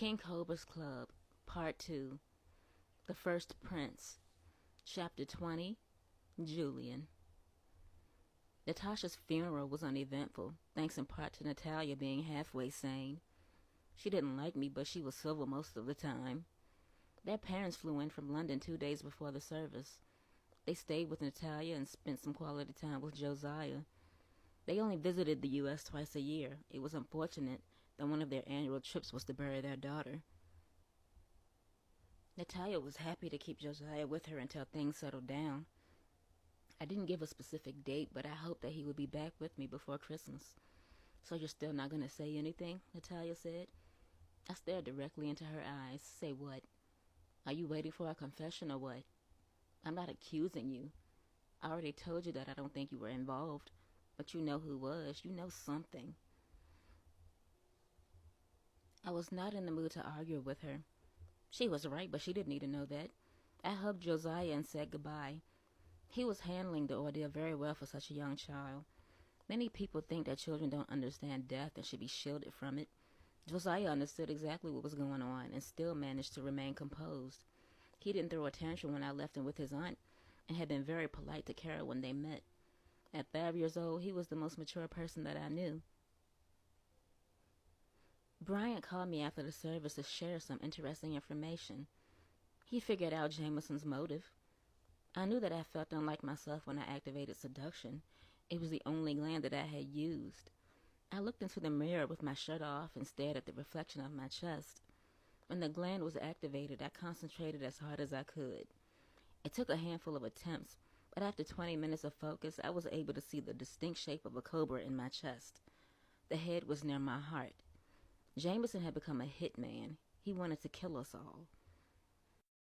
King Cobras Club, Part 2, The First Prince, Chapter 20, Julian. Natasha's funeral was uneventful, thanks in part to Natalia being halfway sane. She didn't like me, but she was civil most of the time. Their parents flew in from London 2 days before the service. They stayed with Natalia and spent some quality time with Josiah. They only visited the U.S. twice a year. It was unfortunate that one of their annual trips was to bury their daughter. Natalia was happy to keep Josiah with her until things settled down. I didn't give a specific date, but I hoped that he would be back with me before Christmas. "So you're still not going to say anything?" Natalia said. I stared directly into her eyes. "Say what? Are you waiting for a confession or what?" "I'm not accusing you. I already told you that I don't think you were involved. But you know who was. You know something." I was not in the mood to argue with her. She was right, but she didn't need to know that. I hugged Josiah and said goodbye. He was handling the ordeal very well for such a young child. Many people think that children don't understand death and should be shielded from it. Josiah understood exactly what was going on and still managed to remain composed. He didn't throw a tantrum when I left him with his aunt and had been very polite to Carol when they met. At 5 years old, he was the most mature person that I knew. Bryant called me after the service to share some interesting information. He figured out Jameson's motive. I knew that I felt unlike myself when I activated seduction. It was the only gland that I had used. I looked into the mirror with my shirt off and stared at the reflection of my chest. When the gland was activated, I concentrated as hard as I could. It took a handful of attempts, but after 20 minutes of focus, I was able to see the distinct shape of a cobra in my chest. The head was near my heart. Jameson had become a hitman. He wanted to kill us all.